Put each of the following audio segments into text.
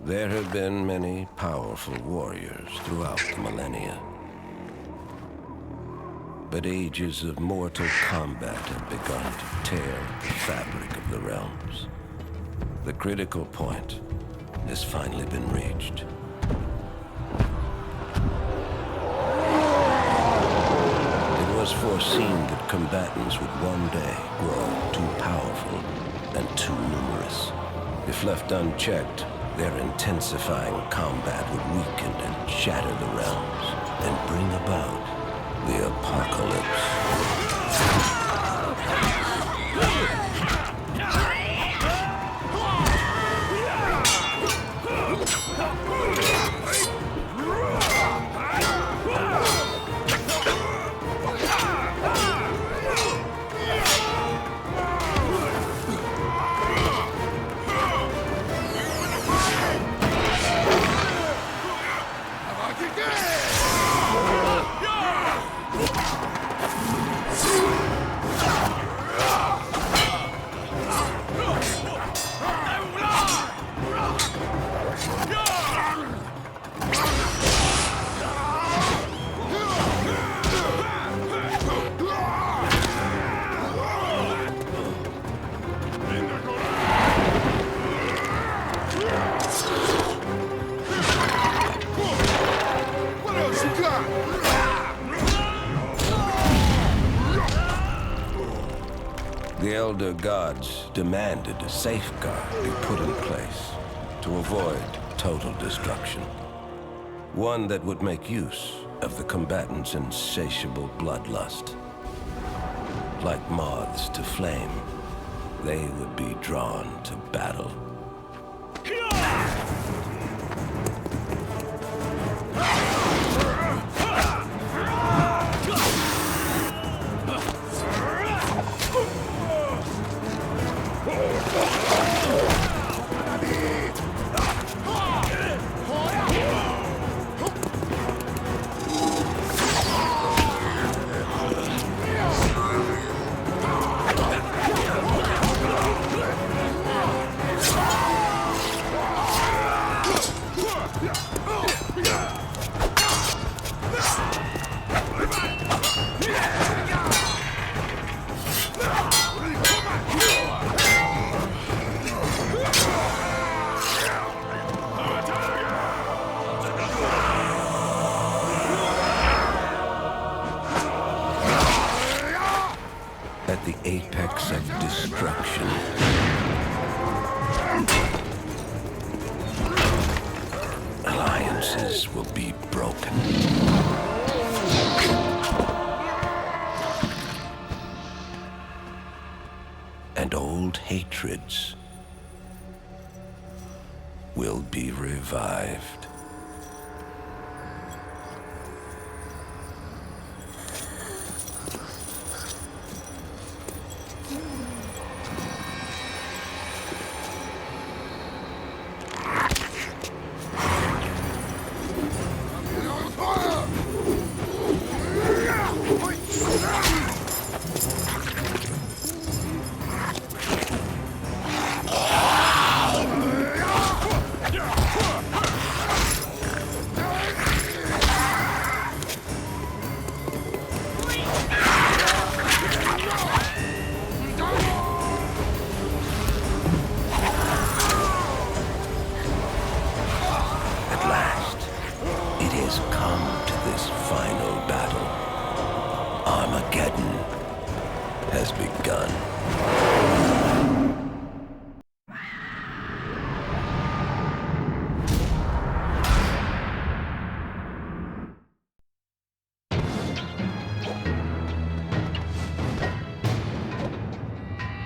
There have been many powerful warriors throughout the millennia. But ages of mortal combat have begun to tear the fabric of the realms. The critical point has finally been reached. It was foreseen that combatants would one day grow too powerful and too numerous. If left unchecked, their intensifying combat would weaken and shatter the realms and bring about the apocalypse. The Elder Gods demanded a safeguard be put in place to avoid total destruction. One that would make use of the combatants' insatiable bloodlust. Like moths to flame, they would be drawn to battle. At the apex of destruction, alliances will be broken. And old hatreds will be revived.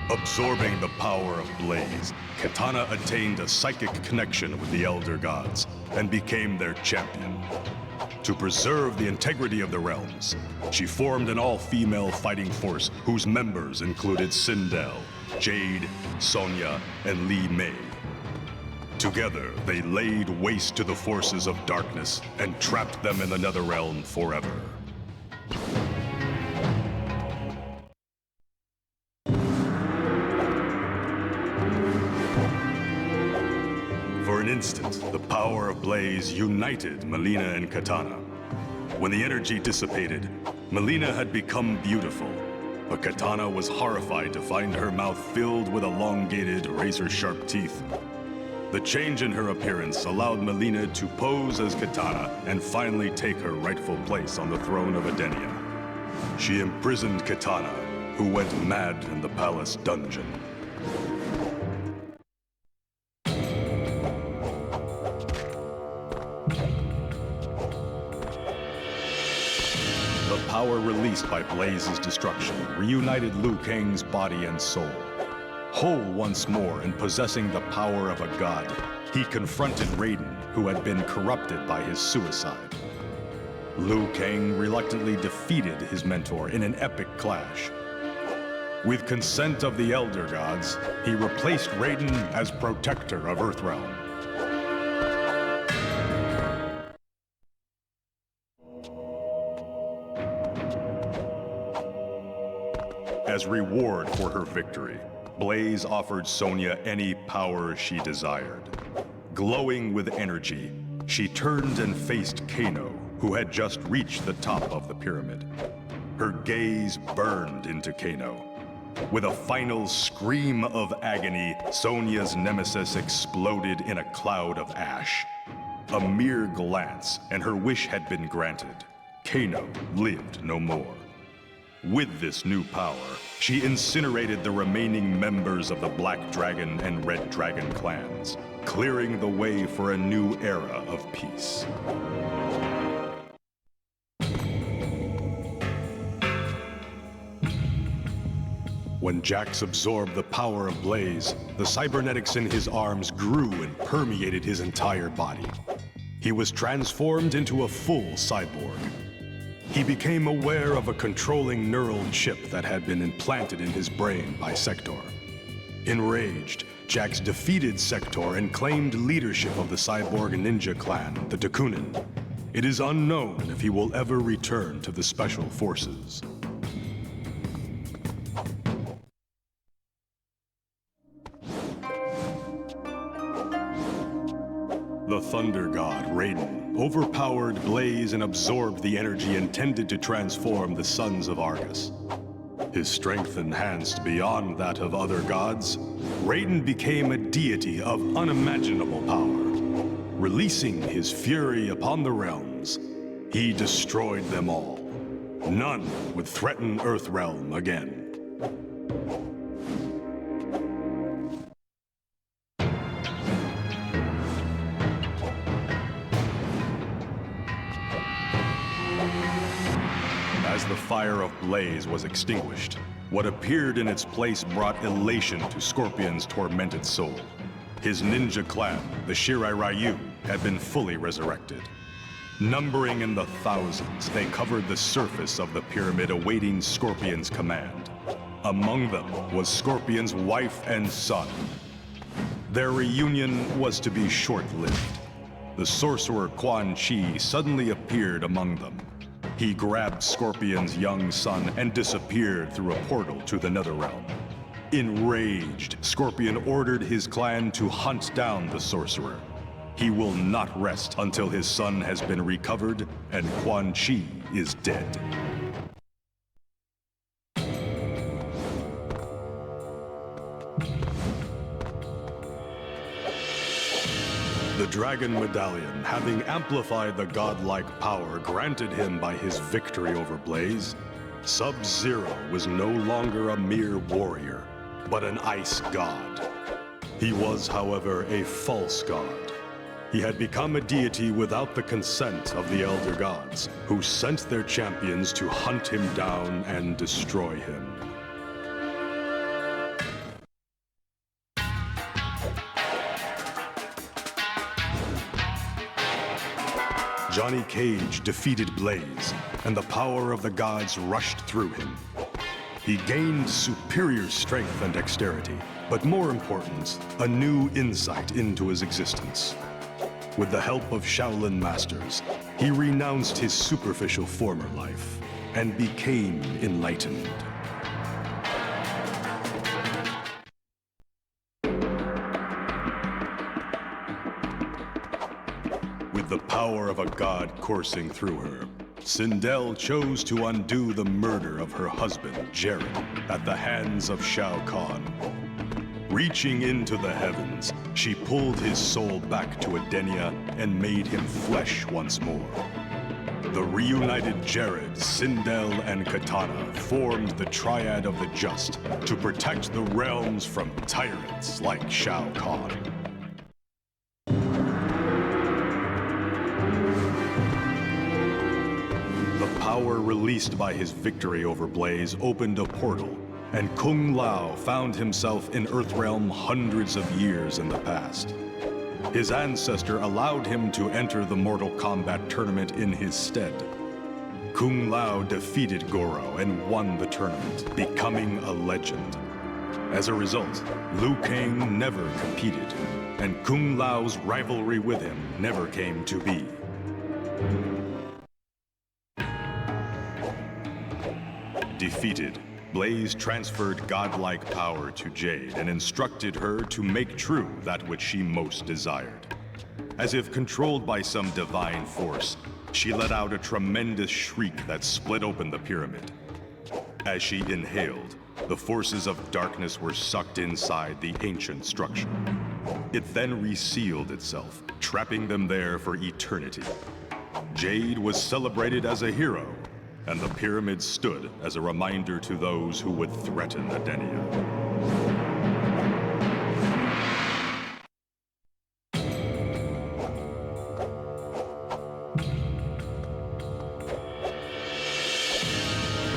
Absorbing the power of Blaze, Kitana attained a psychic connection with the Elder Gods and became their champion. To preserve the integrity of the realms, she formed an all-female fighting force whose members included Sindel, Jade, Sonya, and Li Mei. Together, they laid waste to the forces of darkness and trapped them in the Netherrealm forever. For an instant, the power of Blaze united Mileena and Kitana. When the energy dissipated, Mileena had become beautiful, but Kitana was horrified to find her mouth filled with elongated, razor-sharp teeth. The change in her appearance allowed Mileena to pose as Kitana and finally take her rightful place on the throne of Edenia. She imprisoned Kitana, who went mad in the palace dungeon. The power released by Blaze's destruction reunited Liu Kang's body and soul. Whole once more and possessing the power of a god, he confronted Raiden, who had been corrupted by his suicide. Liu Kang reluctantly defeated his mentor in an epic clash. With consent of the Elder Gods, he replaced Raiden as protector of Earthrealm. As reward for her victory, Blaze offered Sonya any power she desired. Glowing with energy, she turned and faced Kano, who had just reached the top of the pyramid. Her gaze burned into Kano. With a final scream of agony, Sonya's nemesis exploded in a cloud of ash. A mere glance, and her wish had been granted. Kano lived no more. With this new power, she incinerated the remaining members of the Black Dragon and Red Dragon clans, clearing the way for a new era of peace. When Jax absorbed the power of Blaze, the cybernetics in his arms grew and permeated his entire body. He was transformed into a full cyborg. He became aware of a controlling neural chip that had been implanted in his brain by Sektor. Enraged, Jax defeated Sektor and claimed leadership of the cyborg ninja clan, the Dakunin. It is unknown if he will ever return to the Special Forces. The Thunder God, Raiden, overpowered Blaze and absorbed the energy intended to transform the Sons of Argus. His strength enhanced beyond that of other gods, Raiden became a deity of unimaginable power. Releasing his fury upon the realms, he destroyed them all. None would threaten Earthrealm again. As the fire of Blaze was extinguished, what appeared in its place brought elation to Scorpion's tormented soul. His ninja clan, the Shirai Ryu, had been fully resurrected. Numbering in the thousands, they covered the surface of the pyramid awaiting Scorpion's command. Among them was Scorpion's wife and son. Their reunion was to be short-lived. The sorcerer Quan Chi suddenly appeared among them. He grabbed Scorpion's young son and disappeared through a portal to the Netherrealm. Enraged, Scorpion ordered his clan to hunt down the sorcerer. He will not rest until his son has been recovered and Quan Chi is dead. The Dragon Medallion, having amplified the godlike power granted him by his victory over Blaze, Sub-Zero was no longer a mere warrior, but an ice god. He was, however, a false god. He had become a deity without the consent of the Elder Gods, who sent their champions to hunt him down and destroy him. Johnny Cage defeated Blaze, and the power of the gods rushed through him. He gained superior strength and dexterity, but more important, a new insight into his existence. With the help of Shaolin masters, he renounced his superficial former life and became enlightened. the power of a god coursing through her, Sindel chose to undo the murder of her husband, Jade, at the hands of Shao Khan. Reaching into the heavens, she pulled his soul back to Edenia and made him flesh once more. The reunited Jade, Sindel, and Kitana formed the Triad of the Just to protect the realms from tyrants like Shao Khan. The power released by his victory over Blaze opened a portal, and Kung Lao found himself in Earthrealm hundreds of years in the past. His ancestor allowed him to enter the Mortal Kombat tournament in his stead. Kung Lao defeated Goro and won the tournament, becoming a legend. As a result, Liu Kang never competed, and Kung Lao's rivalry with him never came to be. Defeated, Blaze transferred godlike power to Jade and instructed her to make true that which she most desired. As if controlled by some divine force, she let out a tremendous shriek that split open the pyramid. As she inhaled, the forces of darkness were sucked inside the ancient structure. It then resealed itself, trapping them there for eternity. Jade was celebrated as a hero, and the pyramid stood as a reminder to those who would threaten Edenia.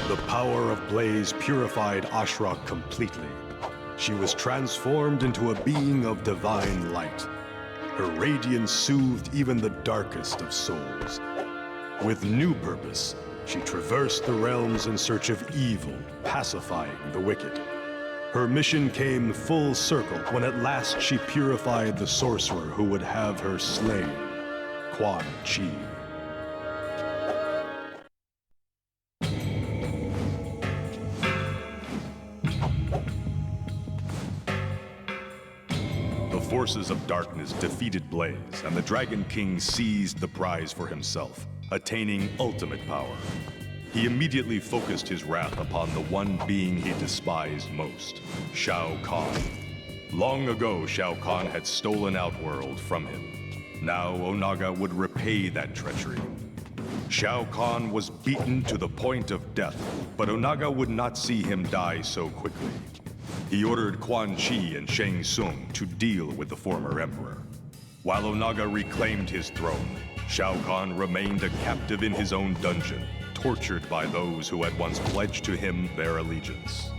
The power of Blaze purified Ashrah completely. She was transformed into a being of divine light. Her radiance soothed even the darkest of souls. With new purpose, she traversed the realms in search of evil, pacifying the wicked. Her mission came full circle when at last she purified the sorcerer who would have her slain, Quan Chi. The forces of darkness defeated Blaze, and the Dragon King seized the prize for himself, attaining ultimate power. He immediately focused his wrath upon the one being he despised most, Shao Khan. Long ago, Shao Khan had stolen Outworld from him. Now Onaga would repay that treachery. Shao Khan was beaten to the point of death, but Onaga would not see him die so quickly. He ordered Quan Chi and Shang Tsung to deal with the former emperor. While Onaga reclaimed his throne, Shao Khan remained a captive in his own dungeon, tortured by those who had once pledged to him their allegiance.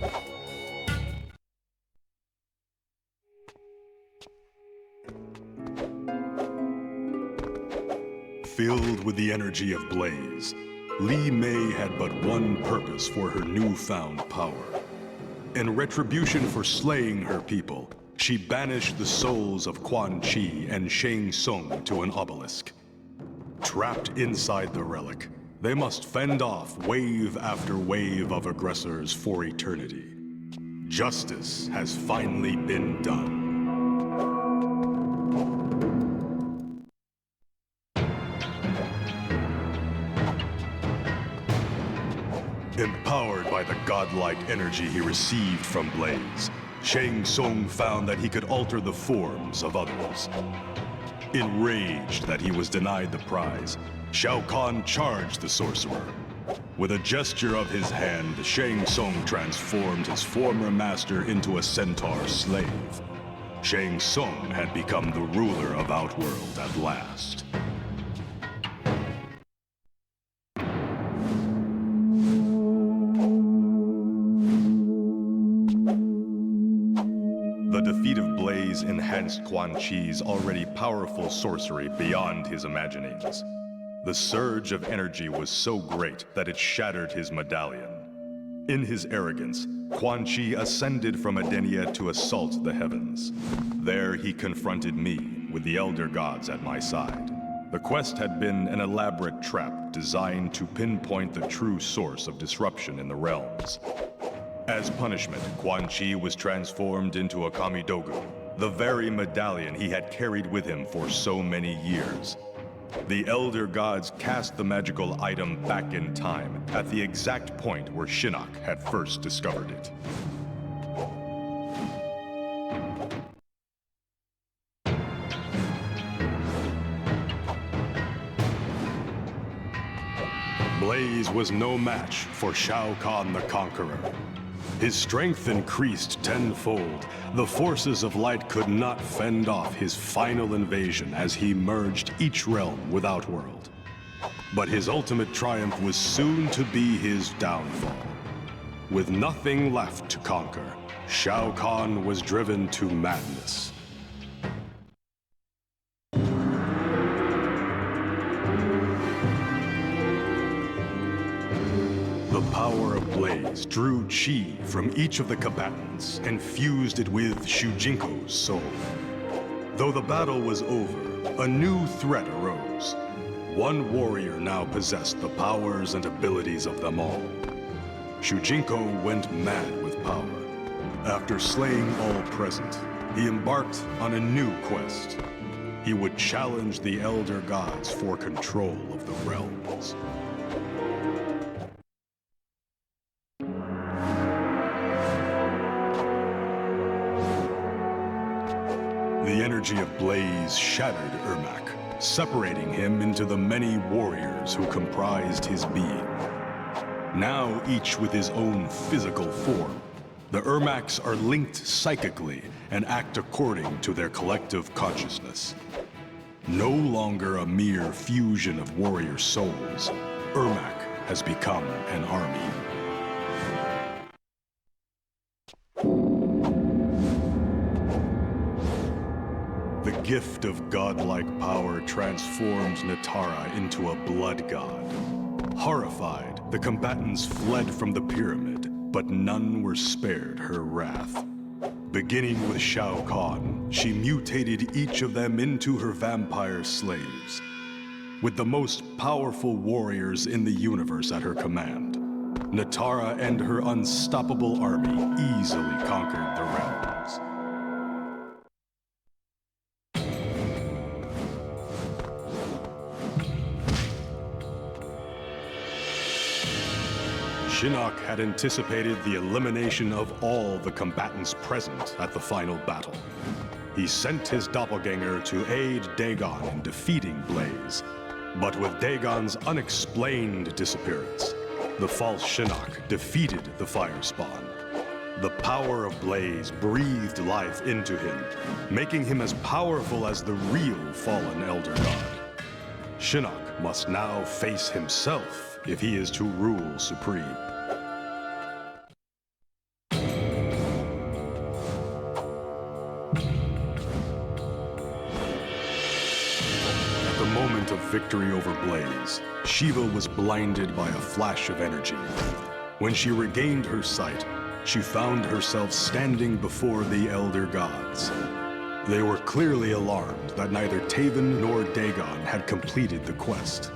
Filled with the energy of Blaze, Li Mei had but one purpose for her newfound power. In retribution for slaying her people, she banished the souls of Quan Chi and Shang Tsung to an obelisk. Trapped inside the relic, they must fend off wave after wave of aggressors for eternity. Justice has finally been done. Empowered by the godlike energy he received from Blaze, Shang Tsung found that he could alter the forms of others. Enraged that he was denied the prize, Shao Kahn charged the sorcerer. With a gesture of his hand, Shang Tsung transformed his former master into a centaur slave. Shang Tsung had become the ruler of Outworld at last. The defeat of Blaze enhanced Quan Chi's already powerful sorcery beyond his imaginings. The surge of energy was so great that it shattered his medallion. In his arrogance, Quan Chi ascended from Edenia to assault the heavens. There he confronted me, with the Elder Gods at my side. The quest had been an elaborate trap designed to pinpoint the true source of disruption in the realms. As punishment, Quan Chi was transformed into a Kamidogu, the very medallion he had carried with him for so many years. The Elder Gods cast the magical item back in time at the exact point where Shinnok had first discovered it. Blaze was no match for Shao Khan the Conqueror. His strength increased tenfold. The forces of light could not fend off his final invasion as he merged each realm with Outworld. But his ultimate triumph was soon to be his downfall. With nothing left to conquer, Shao Kahn was driven to madness. The power of Blaze drew chi from each of the combatants and fused it with Shujinko's soul. Though the battle was over, a new threat arose. One warrior now possessed the powers and abilities of them all. Shujinko went mad with power. After slaying all present, he embarked on a new quest. He would challenge the Elder Gods for control of the realms. The energy of Blaze shattered Ermac, separating him into the many warriors who comprised his being. Now each with his own physical form, the Ermacs are linked psychically and act according to their collective consciousness. No longer a mere fusion of warrior souls, Ermac has become an army. The gift of godlike power transformed Nitara into a blood god. Horrified, the combatants fled from the pyramid, but none were spared her wrath. Beginning with Shao Khan, she mutated each of them into her vampire slaves. With the most powerful warriors in the universe at her command, Nitara and her unstoppable army easily conquered the realms. Shinnok had anticipated the elimination of all the combatants present at the final battle. He sent his doppelganger to aid Dagon in defeating Blaze. But with Dagon's unexplained disappearance, the false Shinnok defeated the Fire Spawn. The power of Blaze breathed life into him, making him as powerful as the real fallen Elder God. Shinnok must now face himself if he is to rule supreme. Of victory over Blaze, Sheeva was blinded by a flash of energy. When she regained her sight, she found herself standing before the Elder Gods. They were clearly alarmed that neither Taven nor Dagon had completed the quest.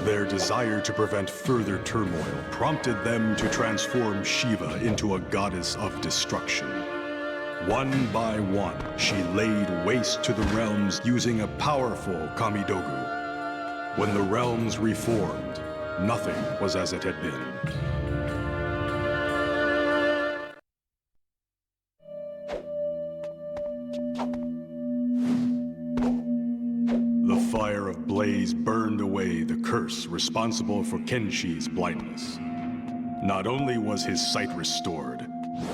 Their desire to prevent further turmoil prompted them to transform Sheeva into a goddess of destruction. One by one, she laid waste to the realms using a powerful Kamidogu. When the realms reformed, nothing was as it had been. The fire of Blaze burned away the curse responsible for Kenshi's blindness. Not only was his sight restored,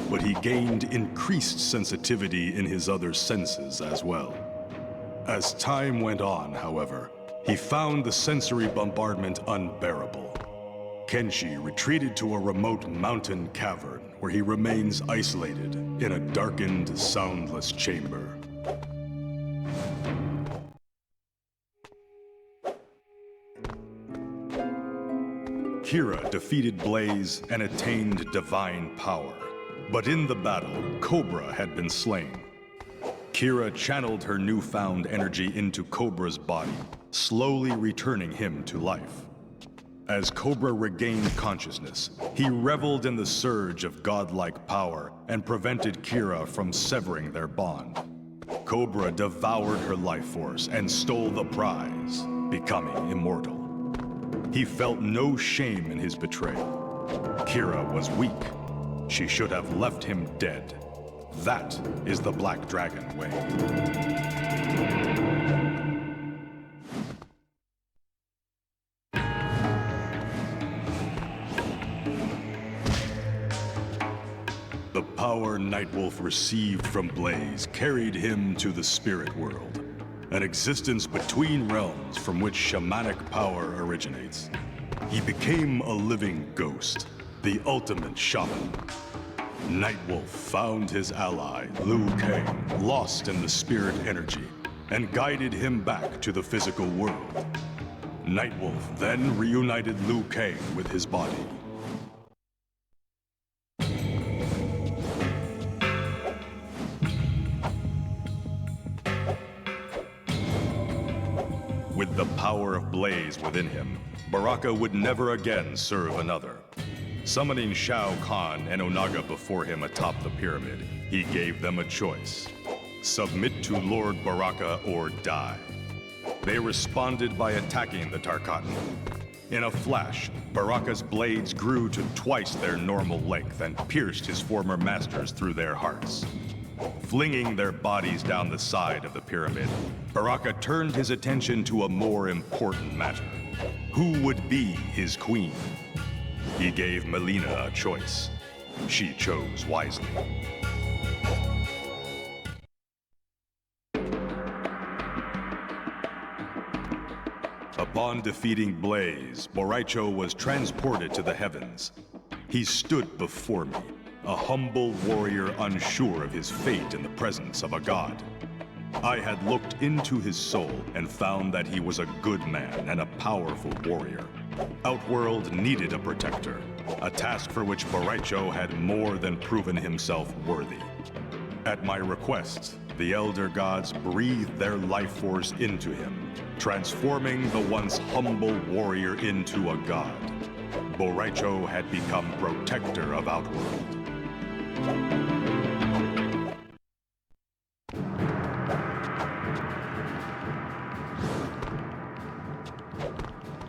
but he gained increased sensitivity in his other senses as well. As time went on, however, he found the sensory bombardment unbearable. Kenshi retreated to a remote mountain cavern where he remains isolated in a darkened, soundless chamber. Kira defeated Blaze and attained divine power. But in the battle, Kobra had been slain. Kira channeled her newfound energy into Kobra's body, slowly returning him to life. As Kobra regained consciousness, he reveled in the surge of godlike power and prevented Kira from severing their bond. Kobra devoured her life force and stole the prize, becoming immortal. He felt no shame in his betrayal. Kira was weak. She should have left him dead. That is the Black Dragon way. The power Nightwolf received from Blaze carried him to the spirit world, an existence between realms from which shamanic power originates. He became a living ghost, the ultimate shaman. Nightwolf found his ally, Liu Kang, lost in the spirit energy, and guided him back to the physical world. Nightwolf then reunited Liu Kang with his body. With the power of Blaze within him, Baraka would never again serve another. Summoning Shao Khan and Onaga before him atop the pyramid, he gave them a choice. Submit to Lord Baraka or die. They responded by attacking the Tarkatan. In a flash, Baraka's blades grew to twice their normal length and pierced his former masters through their hearts. Flinging their bodies down the side of the pyramid, Baraka turned his attention to a more important matter. Who would be his queen? He gave Mileena a choice. She chose wisely. Upon defeating Blaze, Rai Cho was transported to the heavens. He stood before me, a humble warrior unsure of his fate in the presence of a god. I had looked into his soul and found that he was a good man and a powerful warrior. Outworld needed a protector, a task for which Rai Cho had more than proven himself worthy. At my request, the Elder Gods breathed their life force into him, transforming the once humble warrior into a god. Rai Cho had become protector of Outworld.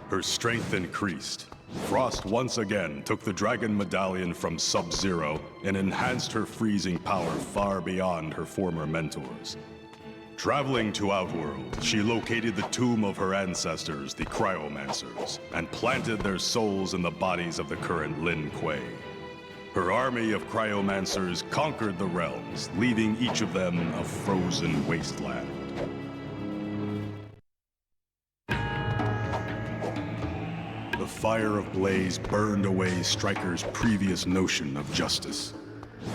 Her strength increased. Frost once again took the Dragon Medallion from Sub-Zero and enhanced her freezing power far beyond her former mentors. Traveling to Outworld, she located the tomb of her ancestors, the Cryomancers, and planted their souls in the bodies of the current Lin Kuei. Her army of Cryomancers conquered the realms, leaving each of them a frozen wasteland. The fire of Blaze burned away Stryker's previous notion of justice.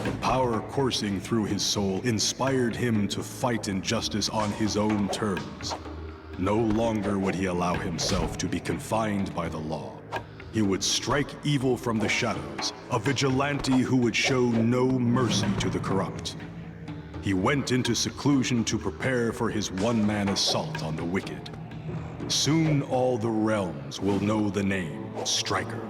The power coursing through his soul inspired him to fight injustice on his own terms. No longer would he allow himself to be confined by the law. He would strike evil from the shadows, a vigilante who would show no mercy to the corrupt. He went into seclusion to prepare for his one-man assault on the wicked. Soon all the realms will know the name Stryker.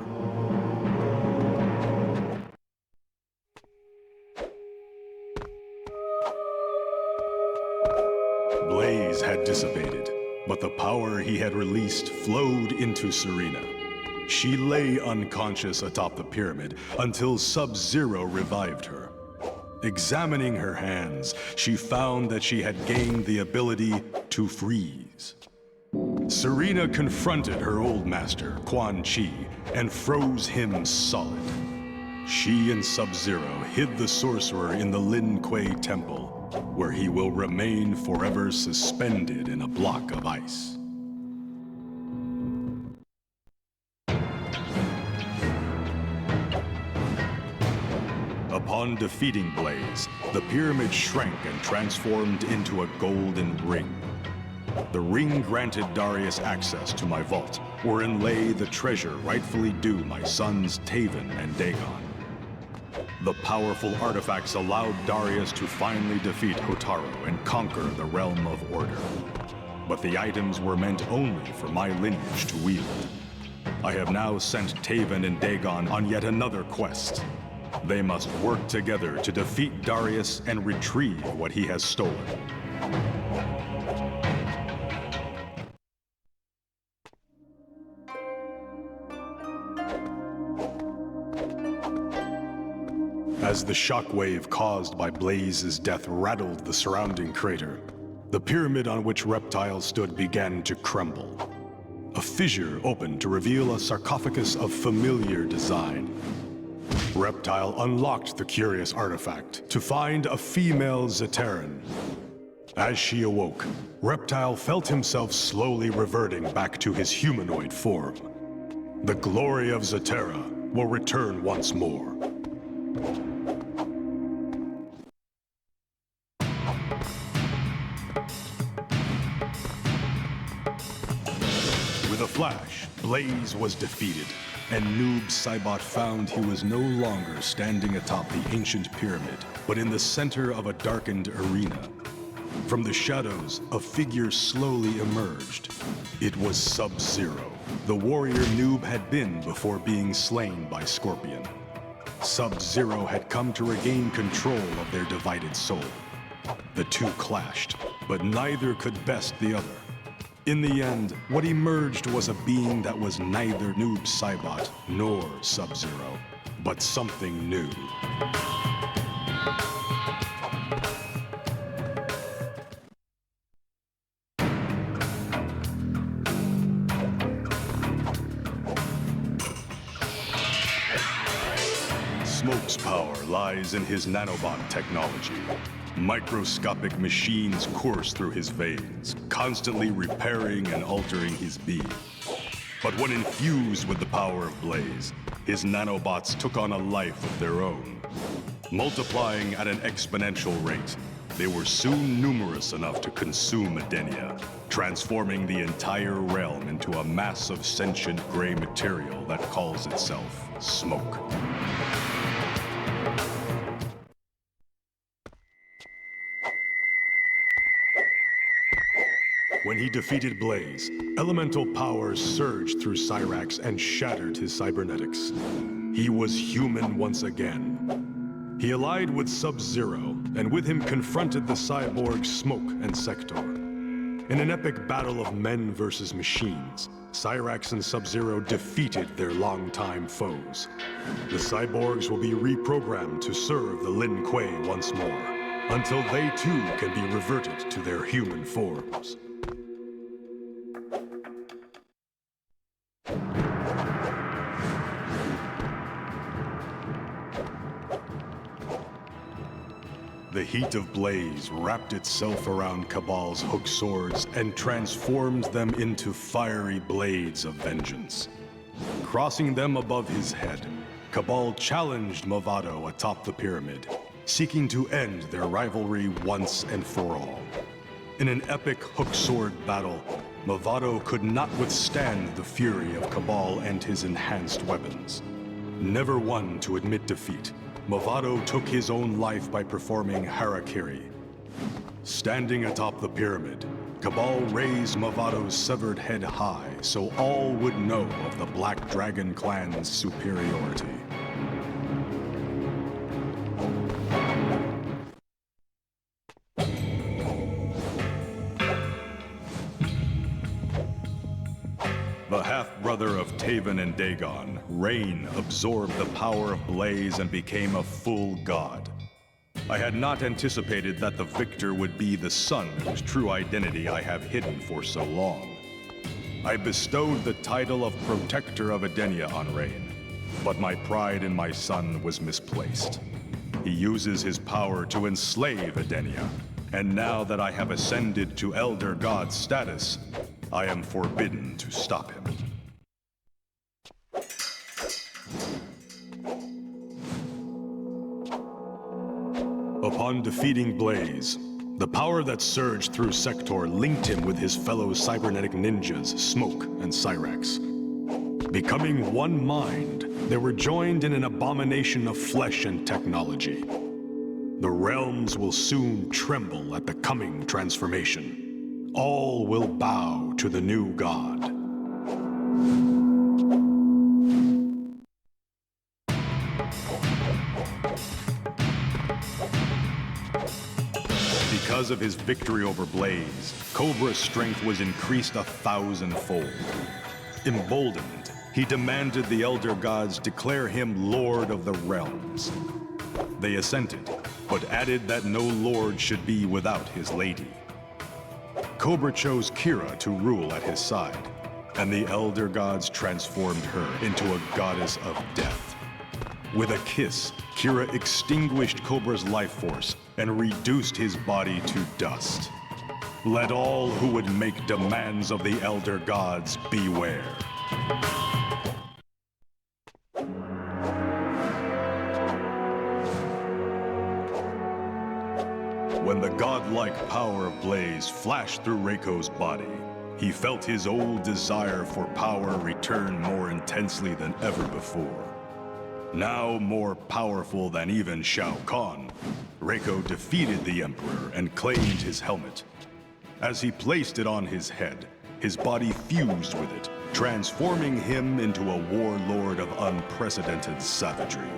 Blaze had dissipated, but the power he had released flowed into Sareena. She lay unconscious atop the pyramid until Sub-Zero revived her. Examining her hands, she found that she had gained the ability to freeze. Sareena confronted her old master, Quan Chi, and froze him solid. She and Sub-Zero hid the sorcerer in the Lin Kuei temple, where he will remain forever suspended in a block of ice. Upon defeating Blaze, the pyramid shrank and transformed into a golden ring. The ring granted Darius access to my vault, wherein lay the treasure rightfully due my sons Taven and Dagon. The powerful artifacts allowed Darius to finally defeat Hotaru and conquer the Realm of Order. But the items were meant only for my lineage to wield. I have now sent Taven and Dagon on yet another quest. They must work together to defeat Darius and retrieve what he has stolen. As the shockwave caused by Blaze's death rattled the surrounding crater, the pyramid on which Reptile stood began to crumble. A fissure opened to reveal a sarcophagus of familiar design. Reptile unlocked the curious artifact to find a female Zaterran. As she awoke, Reptile felt himself slowly reverting back to his humanoid form. The glory of Zaterra will return once more. With a flash, Blaze was defeated, and Noob Saibot found he was no longer standing atop the ancient pyramid, but in the center of a darkened arena. From the shadows, a figure slowly emerged. It was Sub-Zero, the warrior Noob had been before being slain by Scorpion. Sub-Zero had come to regain control of their divided soul. The two clashed, but neither could best the other. In the end, what emerged was a being that was neither Noob Saibot nor Sub-Zero, but something new. Smoke's power lies in his nanobot technology. Microscopic machines course through his veins, constantly repairing and altering his being. But when infused with the power of Blaze, his nanobots took on a life of their own. Multiplying at an exponential rate, they were soon numerous enough to consume Edenia, transforming the entire realm into a mass of sentient gray material that calls itself smoke. When he defeated Blaze, elemental powers surged through Cyrax and shattered his cybernetics. He was human once again. He allied with Sub-Zero, and with him confronted the cyborgs Smoke and Sektor. In an epic battle of men versus machines, Cyrax and Sub-Zero defeated their longtime foes. The cyborgs will be reprogrammed to serve the Lin Kuei once more, until they too can be reverted to their human forms. The heat of Blaze wrapped itself around Kabal's hook swords and transformed them into fiery blades of vengeance. Crossing them above his head, Kabal challenged Movado atop the pyramid, seeking to end their rivalry once and for all. In an epic hook sword battle, Movado could not withstand the fury of Kabal and his enhanced weapons. Never one to admit defeat, Movado took his own life by performing harakiri. Standing atop the pyramid, Kabal raised Movado's severed head high so all would know of the Black Dragon clan's superiority. The half-brother of Taven and Dagon, Rain absorbed the power of Blaze and became a full god. I had not anticipated that the victor would be the son whose true identity I have hidden for so long. I bestowed the title of Protector of Edenia on Rain, but my pride in my son was misplaced. He uses his power to enslave Edenia, and now that I have ascended to Elder God status, I am forbidden to stop him. Upon defeating Blaze, the power that surged through Sektor linked him with his fellow cybernetic ninjas, Smoke and Cyrax. Becoming one mind, they were joined in an abomination of flesh and technology. The realms will soon tremble at the coming transformation. All will bow to the new god. Because of his victory over Blaze, Kobra's strength was increased 1,000-fold. Emboldened, he demanded the Elder Gods declare him Lord of the Realms. They assented, but added that no lord should be without his lady. Kobra chose Kira to rule at his side, and the Elder Gods transformed her into a goddess of death. With a kiss, Kira extinguished Kobra's life force and reduced his body to dust. Let all who would make demands of the Elder Gods beware. When the godlike power of Blaze flashed through Reiko's body, he felt his old desire for power return more intensely than ever before. Now more powerful than even Shao Khan, Reiko defeated the Emperor and claimed his helmet. As he placed it on his head, his body fused with it, transforming him into a warlord of unprecedented savagery.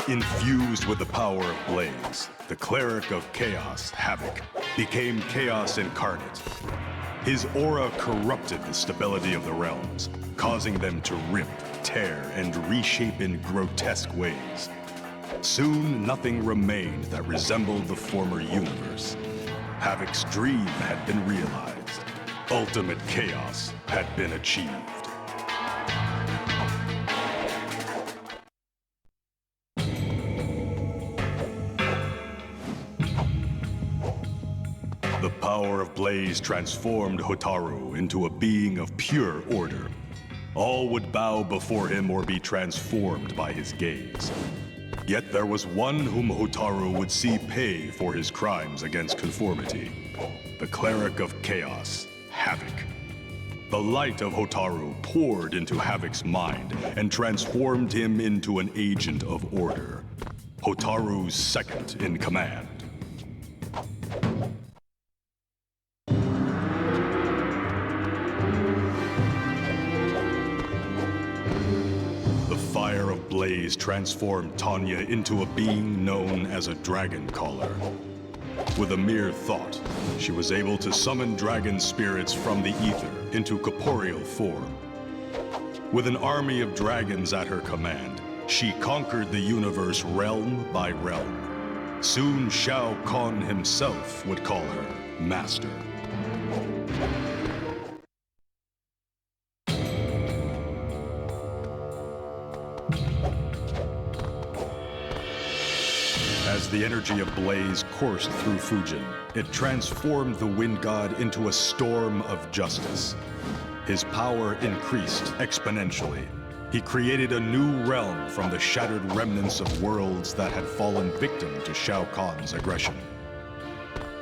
Infused with the power of Blaze, the cleric of chaos, Havoc, became chaos incarnate. His aura corrupted the stability of the realms, causing them to rip, tear, and reshape in grotesque ways. Soon, nothing remained that resembled the former universe. Havoc's dream had been realized. Ultimate chaos had been achieved. The power of Blaze transformed Hotaru into a being of pure order. All would bow before him or be transformed by his gaze. Yet there was one whom Hotaru would see pay for his crimes against conformity. The cleric of chaos, Havoc. The light of Hotaru poured into Havoc's mind and transformed him into an agent of order. Hotaru's second in command. The fire of Blaze transformed Tanya into a being known as a dragon caller. With a mere thought, she was able to summon dragon spirits from the ether into corporeal form. With an army of dragons at her command, she conquered the universe realm by realm. Soon Shao Khan himself would call her Master. As the energy of Blaze coursed through Fujin, it transformed the Wind God into a storm of justice. His power increased exponentially. He created a new realm from the shattered remnants of worlds that had fallen victim to Shao Kahn's aggression.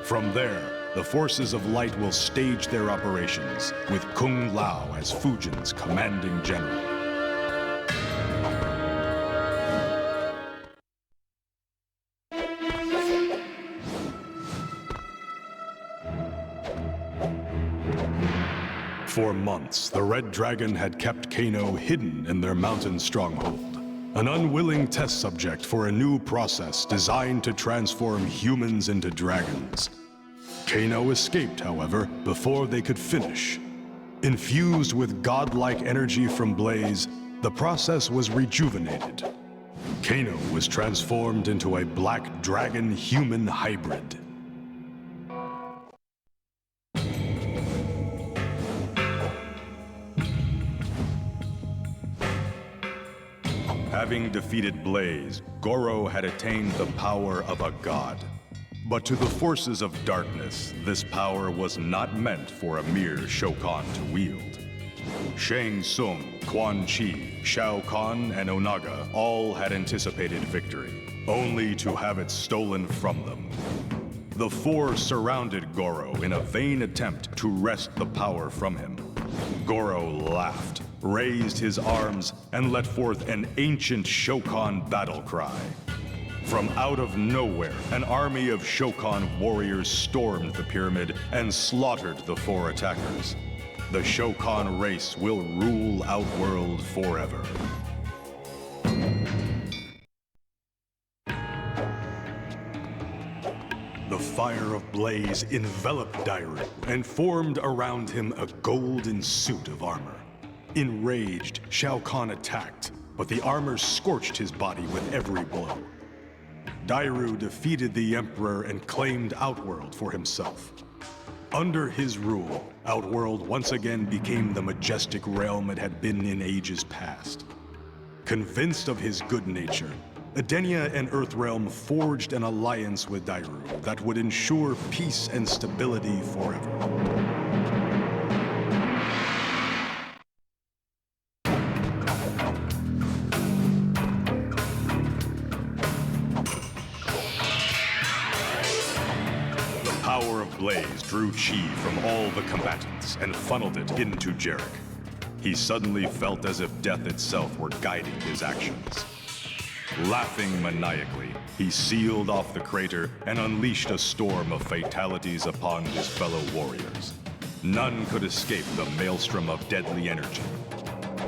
From there, the forces of light will stage their operations, with Kung Lao as Fujin's commanding general. For months, the Red Dragon had kept Kano hidden in their mountain stronghold, an unwilling test subject for a new process designed to transform humans into dragons. Kano escaped, however, before they could finish. Infused with godlike energy from Blaze, the process was rejuvenated. Kano was transformed into a black dragon-human hybrid. Having defeated Blaze, Goro had attained the power of a god. But to the forces of darkness, this power was not meant for a mere Shokan to wield. Shang Tsung, Quan Chi, Shao Khan, and Onaga all had anticipated victory, only to have it stolen from them. The four surrounded Goro in a vain attempt to wrest the power from him. Goro laughed, raised his arms, and let forth an ancient Shokan battle cry. From out of nowhere, an army of Shokan warriors stormed the pyramid and slaughtered the four attackers. The Shokan race will rule Outworld forever. The fire of Blaze enveloped Dairu and formed around him a golden suit of armor. Enraged, Shao Khan attacked, but the armor scorched his body with every blow. Dairu defeated the Emperor and claimed Outworld for himself. Under his rule, Outworld once again became the majestic realm it had been in ages past. Convinced of his good nature, Edenia and Earthrealm forged an alliance with Dairu that would ensure peace and stability forever. Blaze drew chi from all the combatants and funneled it into Jarek. He suddenly felt as if death itself were guiding his actions. Laughing maniacally, he sealed off the crater and unleashed a storm of fatalities upon his fellow warriors. None could escape the maelstrom of deadly energy.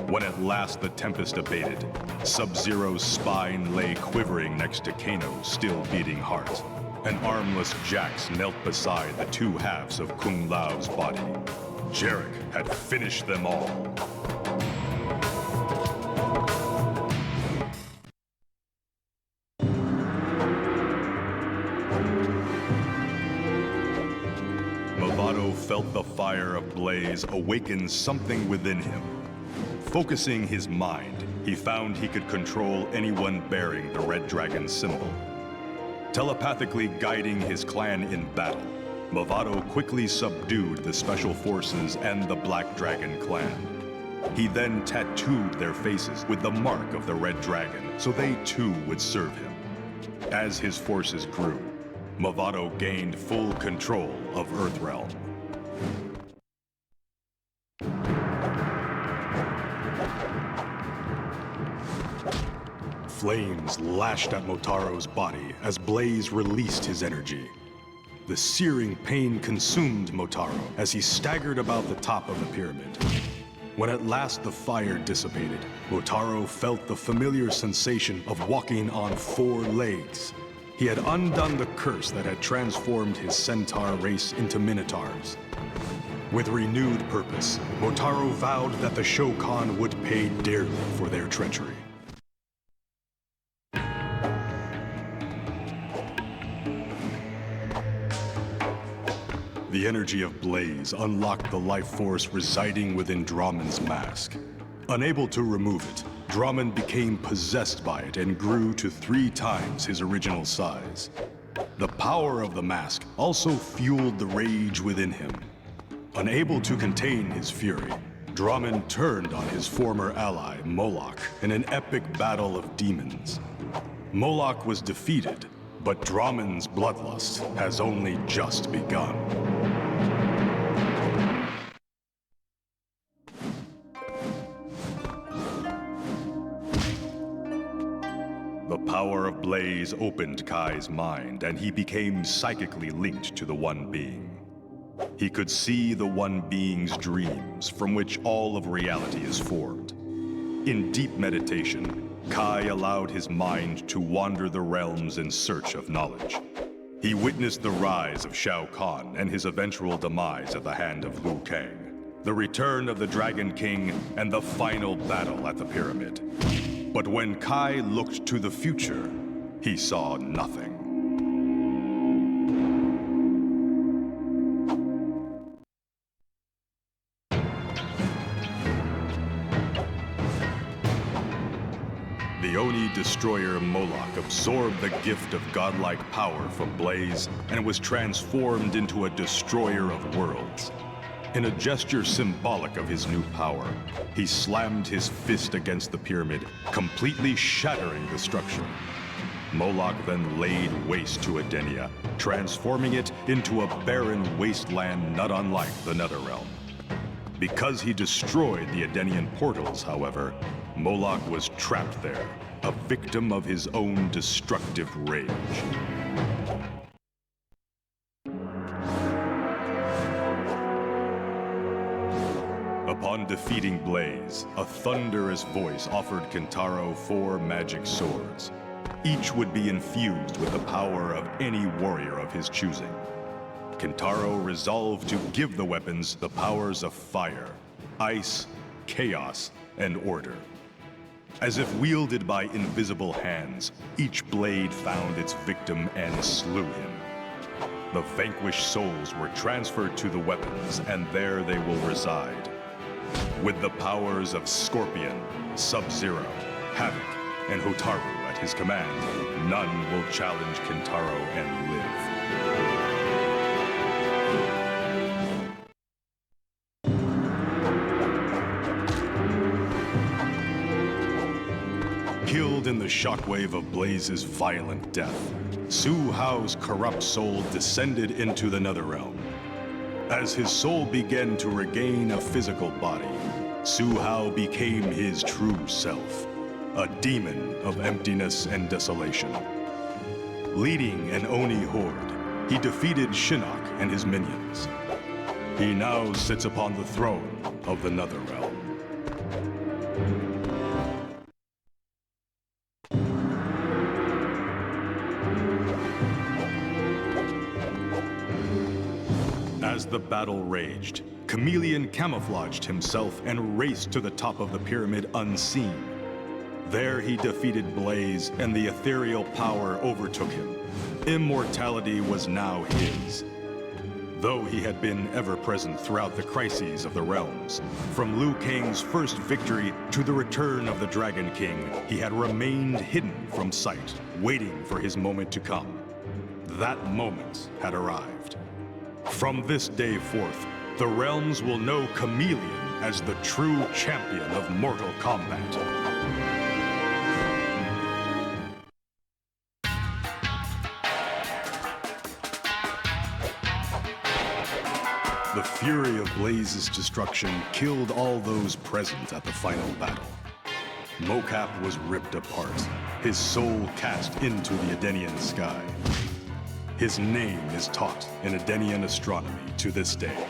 When at last the tempest abated, Sub-Zero's spine lay quivering next to Kano's still beating heart. An armless Jax knelt beside the two halves of Kung Lao's body. Jarek had finished them all. Movado felt the fire of Blaze awaken something within him. Focusing his mind, he found he could control anyone bearing the Red Dragon symbol. Telepathically guiding his clan in battle, Movado quickly subdued the Special Forces and the Black Dragon clan. He then tattooed their faces with the mark of the Red Dragon, so they too would serve him. As his forces grew, Movado gained full control of Earthrealm. Flames lashed at Motaro's body as Blaze released his energy. The searing pain consumed Motaro as he staggered about the top of the pyramid. When at last the fire dissipated, Motaro felt the familiar sensation of walking on 4 legs. He had undone the curse that had transformed his centaur race into minotaurs. With renewed purpose, Motaro vowed that the Shao Khan would pay dearly for their treachery. The energy of Blaze unlocked the life force residing within Dramon's mask. Unable to remove it, Dramon became possessed by it and grew to 3 times his original size. The power of the mask also fueled the rage within him. Unable to contain his fury, Dramon turned on his former ally, Moloch, in an epic battle of demons. Moloch was defeated, but Dramon's bloodlust has only just begun. The power of Blaze opened Kai's mind, and he became psychically linked to the One Being. He could see the One Being's dreams, from which all of reality is formed. In deep meditation, Kai allowed his mind to wander the realms in search of knowledge. He witnessed the rise of Shao Khan and his eventual demise at the hand of Liu Kang, the return of the Dragon King, and the final battle at the pyramid. But when Kai looked to the future, he saw nothing. The Oni destroyer Moloch absorbed the gift of godlike power from Blaze and was transformed into a destroyer of worlds. In a gesture symbolic of his new power, he slammed his fist against the pyramid, completely shattering the structure. Moloch then laid waste to Edenia, transforming it into a barren wasteland not unlike the Netherrealm. Because he destroyed the Edenian portals, however, Moloch was trapped there, a victim of his own destructive rage. Upon defeating Blaze, a thunderous voice offered Kentaro 4 magic swords. Each would be infused with the power of any warrior of his choosing. Kentaro resolved to give the weapons the powers of fire, ice, chaos, and order. As if wielded by invisible hands, each blade found its victim and slew him. The vanquished souls were transferred to the weapons, and there they will reside. With the powers of Scorpion, Sub-Zero, Havoc, and Hotaru at his command, none will challenge Kentaro and live. Killed in the shockwave of Blaze's violent death, Hsu Hao's corrupt soul descended into the Netherrealm. As his soul began to regain a physical body, Hsu Hao became his true self, a demon of emptiness and desolation. Leading an Oni horde, he defeated Shinnok and his minions. He now sits upon the throne of the Netherrealm. As the battle raged, Chameleon camouflaged himself and raced to the top of the pyramid unseen. There he defeated Blaze, and the ethereal power overtook him. Immortality was now his. Though he had been ever-present throughout the crises of the realms, from Liu Kang's first victory to the return of the Dragon King, he had remained hidden from sight, waiting for his moment to come. That moment had arrived. From this day forth, the realms will know Chameleon as the true champion of Mortal Kombat. The fury of Blaze's destruction killed all those present at the final battle. Mocap was ripped apart, his soul cast into the Edenian sky. His name is taught in Edenian astronomy to this day.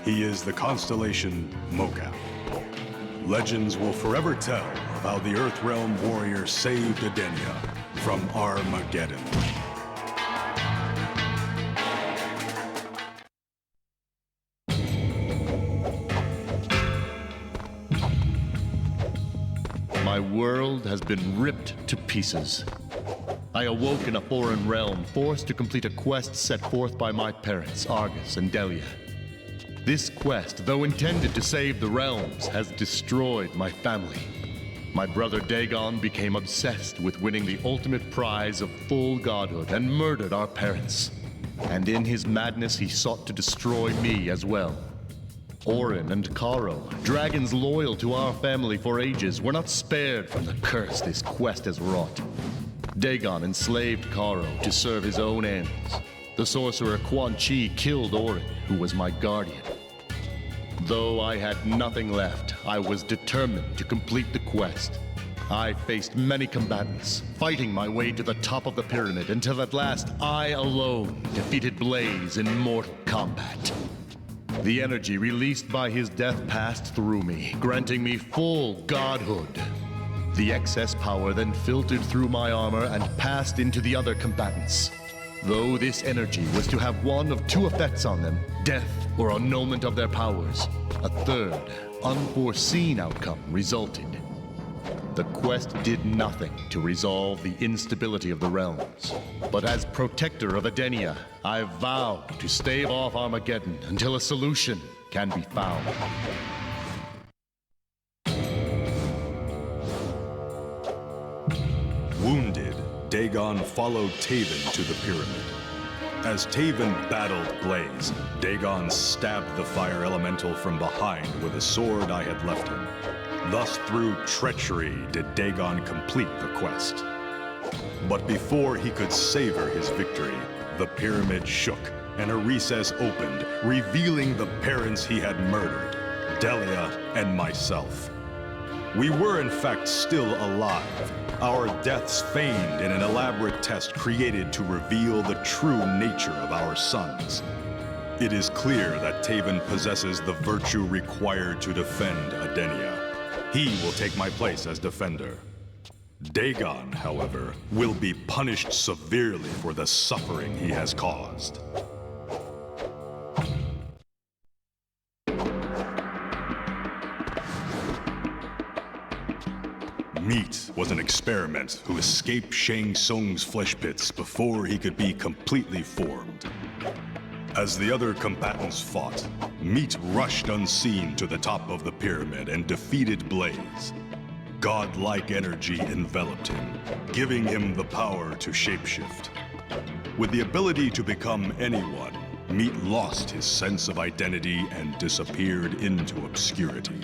He is the constellation Mocap. Legends will forever tell of how the Earthrealm warrior saved Edenia from Armageddon. My world has been ripped to pieces. I awoke in a foreign realm, forced to complete a quest set forth by my parents, Argus and Delia. This quest, though intended to save the realms, has destroyed my family. My brother Dagon became obsessed with winning the ultimate prize of full godhood and murdered our parents. And in his madness, he sought to destroy me as well. Orin and Karo, dragons loyal to our family for ages, were not spared from the curse this quest has wrought. Dagon enslaved Karo to serve his own ends. The sorcerer Quan Chi killed Orin, who was my guardian. Though I had nothing left, I was determined to complete the quest. I faced many combatants, fighting my way to the top of the pyramid until at last I alone defeated Blaze in Mortal Kombat. The energy released by his death passed through me, granting me full godhood. The excess power then filtered through my armor and passed into the other combatants. Though this energy was to have one of two effects on them, death or annulment of their powers, a third, unforeseen outcome resulted. The quest did nothing to resolve the instability of the realms. But as protector of Edenia, I vow to stave off Armageddon until a solution can be found. Wounded, Dagon followed Taven to the pyramid. As Taven battled Blaze, Dagon stabbed the fire elemental from behind with a sword I had left him. Thus, through treachery, did Dagon complete the quest. But before he could savor his victory, the pyramid shook and a recess opened, revealing the parents he had murdered, Delia and myself. We were in fact still alive, our deaths feigned in an elaborate test created to reveal the true nature of our sons. It is clear that Taven possesses the virtue required to defend Edenia. He will take my place as defender. Dagon, however, will be punished severely for the suffering he has caused. Meat was an experiment who escaped Shang Tsung's flesh pits before he could be completely formed. As the other combatants fought, Meat rushed unseen to the top of the pyramid and defeated Blaze. God-like energy enveloped him, giving him the power to shapeshift. With the ability to become anyone, Meat lost his sense of identity and disappeared into obscurity.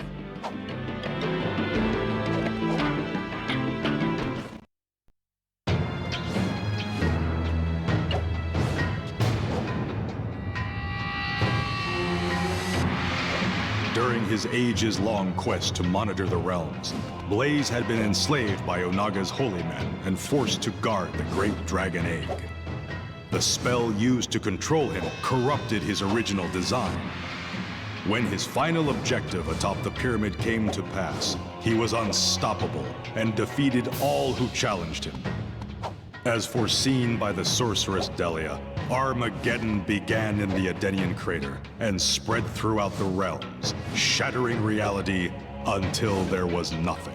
During his ages-long quest to monitor the realms, Blaze had been enslaved by Onaga's holy men and forced to guard the great dragon egg. The spell used to control him corrupted his original design. When his final objective atop the pyramid came to pass, he was unstoppable and defeated all who challenged him. As foreseen by the sorceress Delia, Armageddon began in the Edenian crater and spread throughout the realms, shattering reality until there was nothing.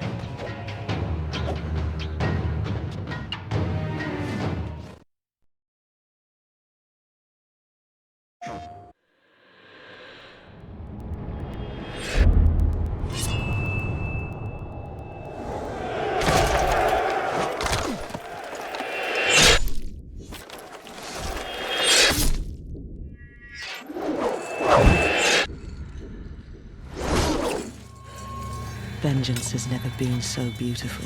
Vengeance has never been so beautiful.